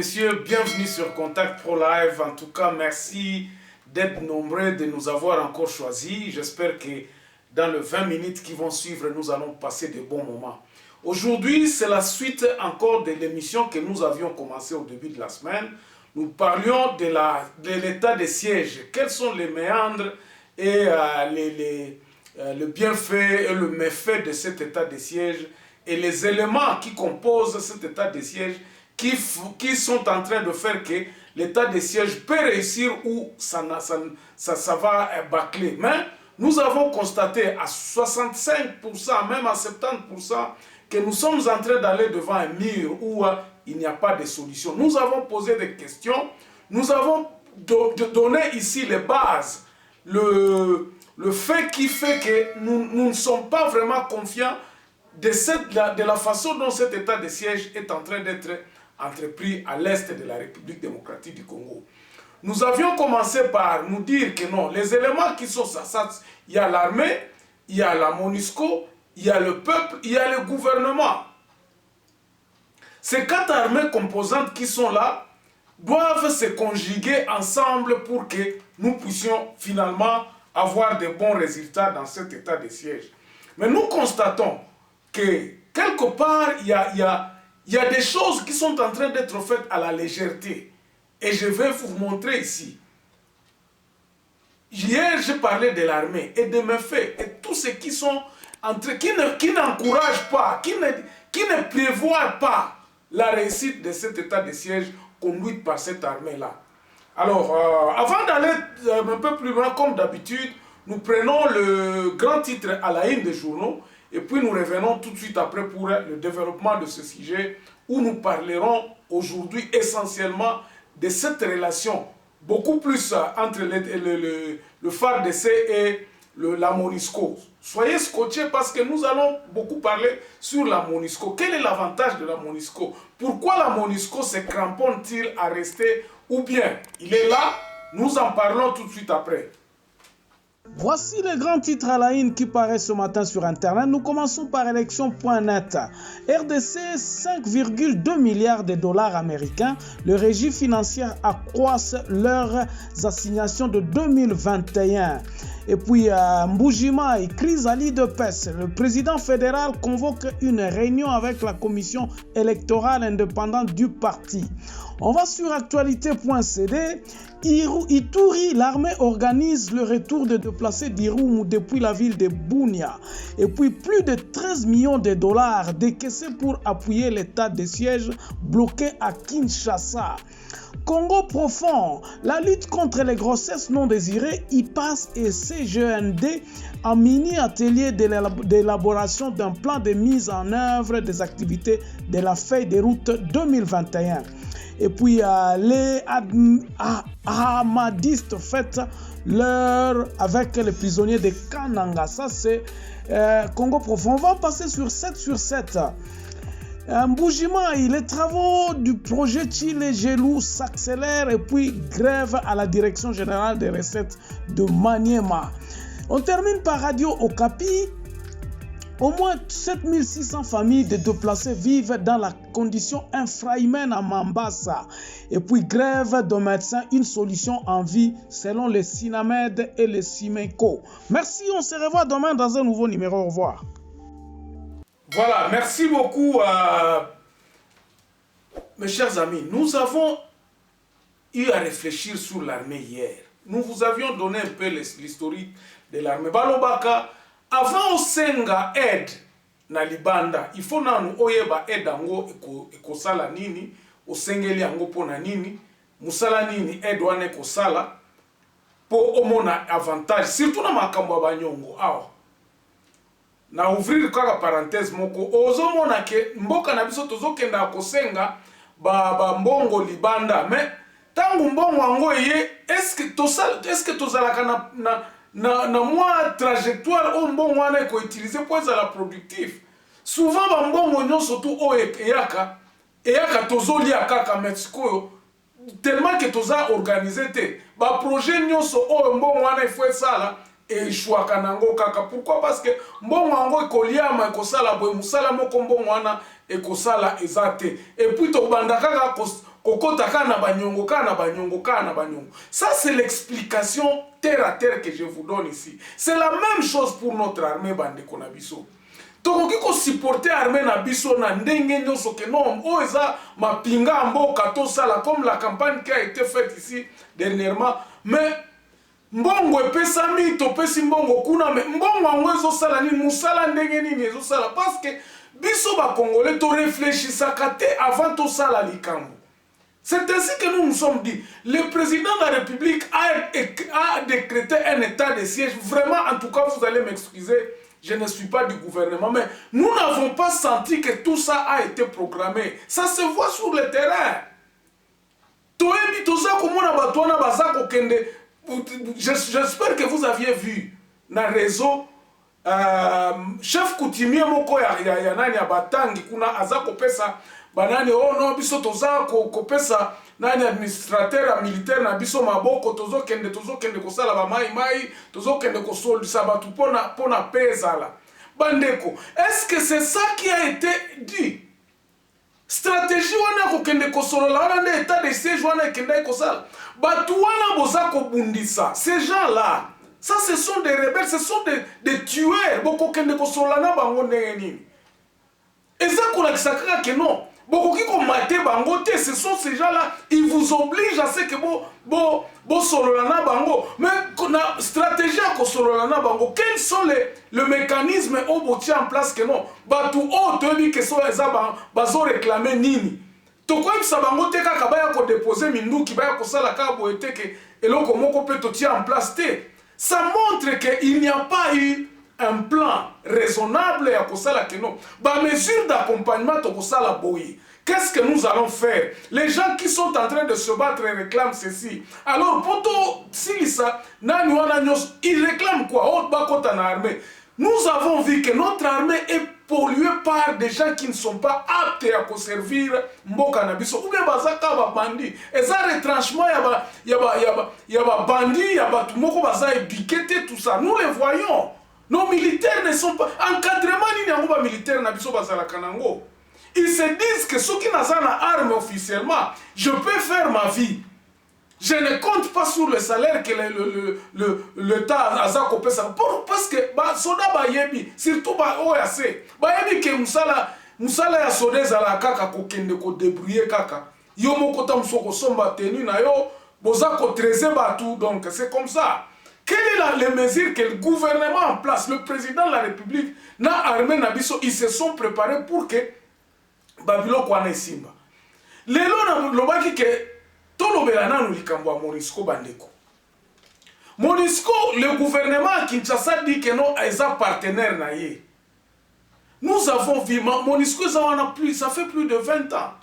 messieurs, bienvenue sur Contact Pro Live. En tout cas, merci d'être nombreux, de nous avoir encore choisis. J'espère que dans les 20 minutes qui vont suivre, nous allons passer de bons moments. Aujourd'hui, c'est la suite encore de l'émission que nous avions commencé au début de la semaine. Nous parlions de l'état de siège. Quels sont les méandres et le bienfait et le méfait de cet état de siège et les éléments qui composent cet état de siège qui sont en train de faire que l'état de siège peut réussir ou ça va bâcler. Mais nous avons constaté à 65%, même à 70%, que nous sommes en train d'aller devant un mur où il n'y a pas de solution. Nous avons posé des questions, nous avons donné ici les bases, le fait qui fait que nous ne sommes pas vraiment confiants de la façon dont cet état de siège est en train d'être entrepris à l'est de la République démocratique du Congo. Nous avions commencé par nous dire que non, les éléments qui sont ça, il y a l'armée, il y a la MONUSCO, il y a le peuple, il y a le gouvernement. Ces 4 armées composantes qui sont là doivent se conjuguer ensemble pour que nous puissions finalement avoir de bons résultats dans cet état de siège. Mais nous constatons que quelque part, il y a des choses qui sont en train d'être faites à la légèreté. Et je vais vous montrer ici. Hier, j'ai parlé de l'armée et de mes faits. Et tous ceux qui sont qui n'encouragent pas, qui ne prévoient pas la réussite de cet état de siège conduit par cette armée-là. Alors, avant d'aller un peu plus loin, comme d'habitude, nous prenons le grand titre à la une des journaux et puis nous revenons tout de suite après pour le développement de ce sujet où nous parlerons aujourd'hui essentiellement de cette relation beaucoup plus entre le FARDC et la MONUSCO. Soyez scotchés parce que nous allons beaucoup parler sur la MONUSCO. Quel est l'avantage de la MONUSCO? Pourquoi la MONUSCO se cramponne-t-il à rester? Ou bien, il est là, nous en parlons tout de suite après. Voici les grands titres à la une qui paraissent ce matin sur Internet. Nous commençons par élection.net. RDC, 5,2 milliards de dollars américains. Les régies financières accroissent leurs assignations de 2021. Et puis, Mbujimaï, crise à l'IDPS. Le président fédéral convoque une réunion avec la commission électorale indépendante du parti. On va sur actualité.cd. Ituri, l'armée organise le retour des déplacés d'Irumu depuis la ville de Bunia. Et puis plus de 13 millions de dollars décaissés pour appuyer l'état de siège bloqué à Kinshasa. Congo profond, la lutte contre les grossesses non désirées, IPAS et CGND en mini-atelier d'élaboration d'un plan de mise en œuvre des activités de la feuille de route 2021. Et puis les Ahmadistes fêtent l'heure avec les prisonniers de Kananga. Ça c'est Congo profond. On va passer sur 7 sur 7. Mbujimaï, les travaux du projet Chile Gelou s'accélèrent et puis grève à la direction générale des recettes de Maniema. On termine par Radio Okapi. Au moins 7600 familles de déplacés vivent dans la condition infrahumaine à Mambasa. Et puis grève de médecins, une solution en vie selon les Sinamed et les Simeco. Merci, on se revoit demain dans un nouveau numéro. Au revoir. Voilà, merci beaucoup mes chers amis. Nous avons eu à réfléchir sur l'armée hier. Nous vous avions donné un peu l'historique de l'armée. Balobaka, avant osenga aide na libanda, il faut nanu oyeba aide ango ekosala nini, osengeli ango pona nini, musala nini aide wane ekosala, po omona avantage, surtout na makambo banyongo. Awa. Na ouvrir kaka parenthèse moko, ozomona ke mboka na biso tozokenda kosenga ba mbongo libanda, mais tangu mbongo ango ye, est-ce que tozalaka na moi trajectoire o mbongo wana ko utiliser pour être la productif. Souvent ba mbongo nyonso tu o eyaka tozolia kaka Mexico tellement que toza organiser te ba projet nyonso o mbongo wana il faut ça et choaka nango kaka. Pourquoi? Parce que mbongo ango ekoliama ekosala boye musala moko mbongo wana ekosala ezate et puis to banda kaka okotaka na banyongo ka na banyongo ka na banyongo. Ça c'est l'explication terre à terre que je vous donne ici. C'est la même chose pour notre armée bandeko na biso. Tokoki ko supporter armée na biso na ndenge nyonso ke non o eza mapinga mboka to sala comme la campagne qui a été faite ici dernièrement, mais mbongo epesami topesi mbongo kuna me mbongo yango ezosala nini musala ndenge nini ezosala parce que biso ba congolais to réfléchissaka te avant tosala likambo. C'est ainsi que nous nous sommes dit. Le président de la République a décrété un état de siège. Vraiment, en tout cas, vous allez m'excuser, je ne suis pas du gouvernement, mais nous n'avons pas senti que tout ça a été programmé. Ça se voit sur le terrain. J'espère que vous aviez vu dans le réseau chef coutumier moko ya nani ya Batangi kuna azako pesa banani oh non biso toza ko pesa nani administrateur militaire na biso maboko tozo kende kosala ba mai tozo kende ko solisa batu pona pesa la bandeko. Est-ce que c'est ça qui a été dit? Stratégie wana ko kende ko solola wana nde état de siège wana kende ko sala batu wana boza ko bundisa ces gens là. Ça, ce sont des rebelles, ce sont des tueurs. Beaucoup kende ko solana bango ndenge nini. Eza kola kisaka que non. Beaucoup qui komate bango te, ce sont ces gens-là, ils vous obligent à ce que bo solana bango. Mais la stratégie à ko solana bango, quels sont le mécanisme au bout en place que non. Batu o te dit que so eza bazo réclamer nini. Toko ibsa bango te kaka baya ko déposer minduki baya ko sala ka bo ete que eloko moko pe to tia en place te. Ça montre qu'il n'y a pas eu un plan raisonnable à Kosala Keno. Bah, mesure d'accompagnement à Kosala Boyi. Qu'est-ce que nous allons faire? Les gens qui sont en train de se battre réclament ceci. Alors, poto, si ça, ils réclament quoi? Autre bakota na armée. Nous avons vu que notre armée est polluée par des gens qui ne sont pas aptes à servir Mboka Nabiso. Ou bien bazaka ba bandi. Et ça retranchement yaba bandi, yaba tumoko baza ébiqueté tout ça. Nous les voyons. Nos militaires ne sont pas encadrement ni n'yango militaire Nabiso bazala kanango. Ils se disent que ceux qui n'ont pas arme officiellement, je peux faire ma vie. Je ne compte pas sur le salaire que l'État a zapé ça. Parce que soda bayebi, surtout OAC, bayebi que musala ya soda zala kaka kokende ko débrouiller kaka. Yo moko tam soko somba tenu na yo boza ko treze batu, donc c'est comme ça. Quelles sont les mesures que le gouvernement en place, le président de la République, na armée na biso, ils se sont préparés pour que Babylone kwana simba. Lelo na lobaki que Monisco bandeko. Monisco, le gouvernement à Kinshasa dit que non, ils sont partenaires naïe. Nous avons vu, Monisco, ça fait plus de 20 ans.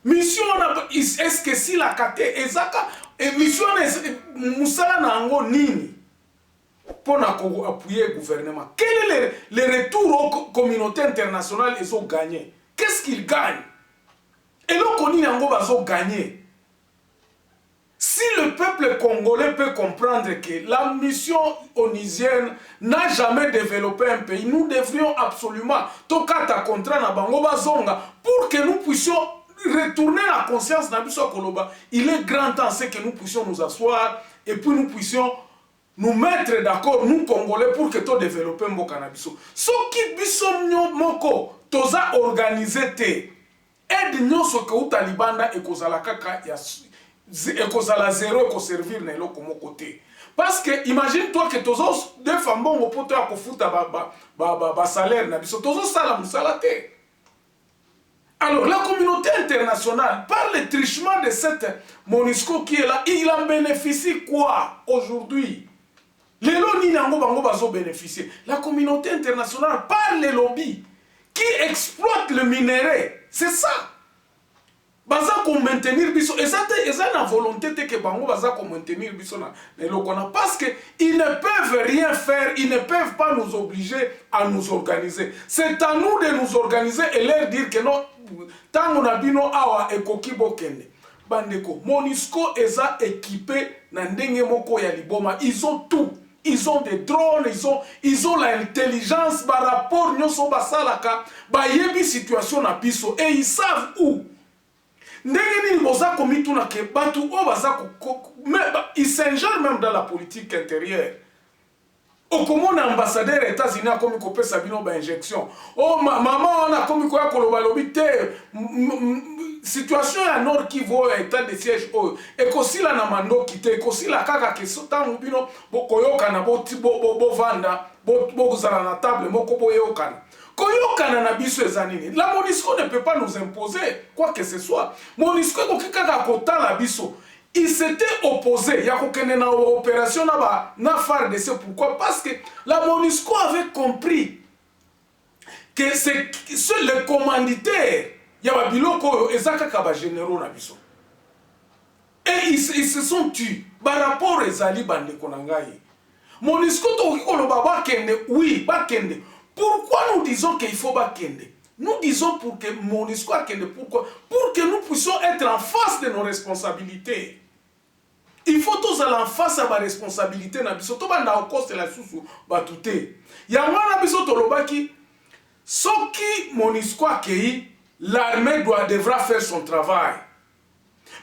Mission, est-ce que si la kate, ezaka, mission, Moussala na ango nini pour appuyer le gouvernement. Quel est le retour aux communautés internationales ils ont gagné? Qu'est-ce qu'ils gagnent? Et là, ils ont gagné. Si le peuple congolais peut comprendre que la mission onisienne n'a jamais développé un pays, nous devrions absolument tokata contrat na bango bazonga pour que nous puissions retourner la conscience na biso koloba. Il est grand temps que nous puissions nous asseoir et puis nous puissions nous mettre d'accord, nous Congolais, pour que tu développes un mboka biso. Ce qui biso moko toza organisé te aide nyonso ke utalibanda e kozala kaka ya et qu'on a la zéro et qu'on servir n'est pas comme côté. Parce que imagine-toi que tous deux femmes bon au poteau à foutre ba salaire na biso tous salam salate. Alors la communauté internationale par le trichement de cette Monisco qui est là, il en bénéficie quoi aujourd'hui? Les lobbies n'ango bango bazo bénéficier. La communauté internationale par les lobbies qui exploitent le minerai. C'est ça. Baza ko maintenir biso et ça na volonté que bango baza ko maintenir biso na lokona parce que ils ne peuvent rien faire, ils ne peuvent pas nous obliger à nous organiser. C'est à nous de nous organiser et leur dire que non tango na bino awa ekoki bokende. Bandeko Monisco eza équipé na ndenge moko ya liboma, ils ont tout. Ils ont des drones, ils ont l'intelligence par rapport nyonso basalaka ba yebi situation na biso et ils savent où. ndenge nini boza komituna ke batu o baza il s'ingère même dans la politique intérieure. Okomona ambassadeur États-Unis a komi kopesa bino ba injection. Oh maman on a komi koya koloba lobi te situation ya Nord Kivu état de siège o ekosila na mando kite ekosila kaka ke sotango bino bokoyoka na bo vanda bo zala na table moko boyokana. Koyokana na biso ezanini. La MONUSCO ne peut pas nous imposer quoi que ce soit. MONUSCO kokikaka kotala biso. Il s'était opposé. Il y a une opération na FARDC. Pourquoi? Parce que la MONUSCO avait compris que c'est les commanditaires. Il y a biloko ezaka kaba généraux na biso. Et ils se sont tués. Par rapport aux Ali bande konangai. MONUSCO to kolo baba kende. Oui, ba kende. Pourquoi nous disons qu'il faut ba kende? Nous disons pour que MONUSCO a kende. Pourquoi? Pour que nous puissions être en face de nos responsabilités. Il faut tous aller en face à ma responsabilité. Surtout dans le coste de la sous batouté. Il y a un abisso tolobaki. Ce qui MONUSCO a accueilli, l'armée devra faire son travail.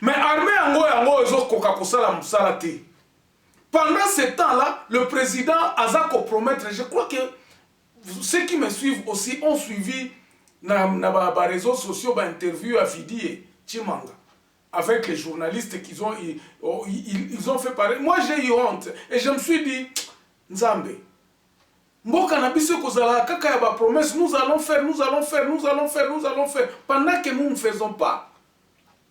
Mais l'armée ango ezo kokakosala musalate. Pendant ce temps-là, le président Azako promettre. Je crois que ceux qui me suivent aussi ont suivi dans les réseaux sociaux interview à Vidi et Chimanga. Avec les journalistes qu'ils ont, ils ont fait pareil. Moi, j'ai eu honte. Et je me suis dit, Nzambe, mboka na biso kozala kaka ya ba promesse, nous allons faire. Pendant que nous ne faisons pas.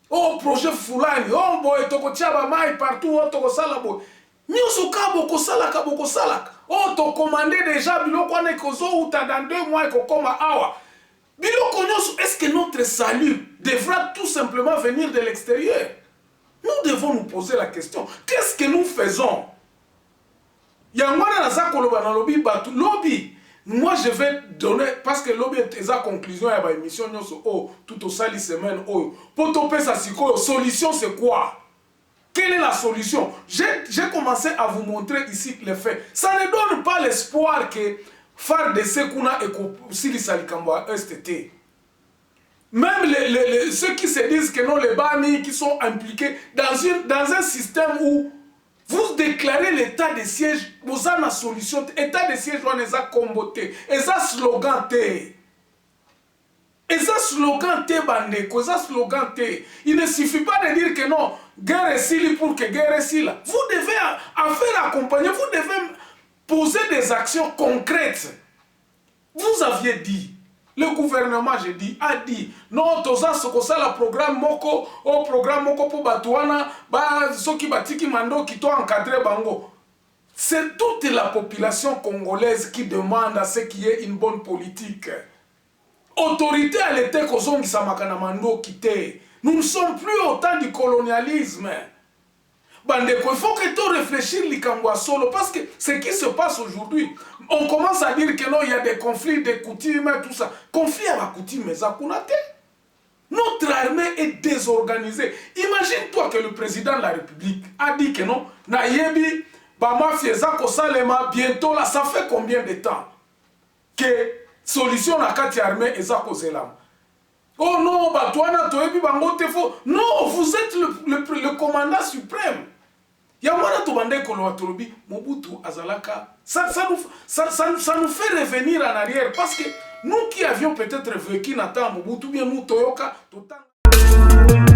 Oh, projet Fulani, oh, boy, toko tchaba mai partout, oh, toko salabo. Nyoso kaboko salaka. Oh, to commandé déjà, biloko ane kozo ou ta dans 2 mois, kokoma awa. Est-ce que notre salut devra tout simplement venir de l'extérieur? Nous devons nous poser la question. Qu'est-ce que nous faisons? Moi, je vais donner, parce que lobby est sa conclusion à l'émission, tout au sali semaine, pour topper sa solution, c'est quoi? Quelle est la solution? J'ai commencé à vous montrer ici les faits. Ça ne donne pas l'espoir que FARDC kuna et Salikamba STT. Même ceux qui se disent que non, les Bani qui sont impliqués dans un système où vous déclarez l'état de siège, vous avez la solution. État de siège, on les a comboté. Et ça slogan T. Bandeko, ça slogan T. Il ne suffit pas de dire que non, guerre est si pour que guerre est si là. Vous devez faire accompagner, vous devez poser des actions concrètes. Vous aviez dit, le gouvernement, a dit, non, toza sokosa la programme moko pour Batouana, soki batiki mando qui doit encadrer bango. C'est toute la population congolaise qui demande à ce qu'il y ait une bonne politique. Autorité à l'été kozongi samakana mando quitté. Nous ne sommes plus au temps du colonialisme. Bandeko, il faut que tu réfléchisses l'Ikangwa solo parce que ce qui se passe aujourd'hui, on commence à dire que non, il y a des conflits, des coutumes, tout ça. Conflit à la coutume, mais ça kunate. Notre armée est désorganisée. Imagine-toi que le président de la République a dit que non, Nayebi, Bama Fieza Kosalema, bientôt là, ça fait combien de temps que solution à Kati armée et Zako Zelam? Oh non, Batouana, Toebi, Bango Tefo. Non, vous êtes le commandant suprême. Yamana Tobande Kolowatorobi, Mobutu Azalaka. Ça nous fait revenir en arrière parce que nous qui avions peut-être vécu Nathan Mobutu, bien nous Toyoka, tout le temps.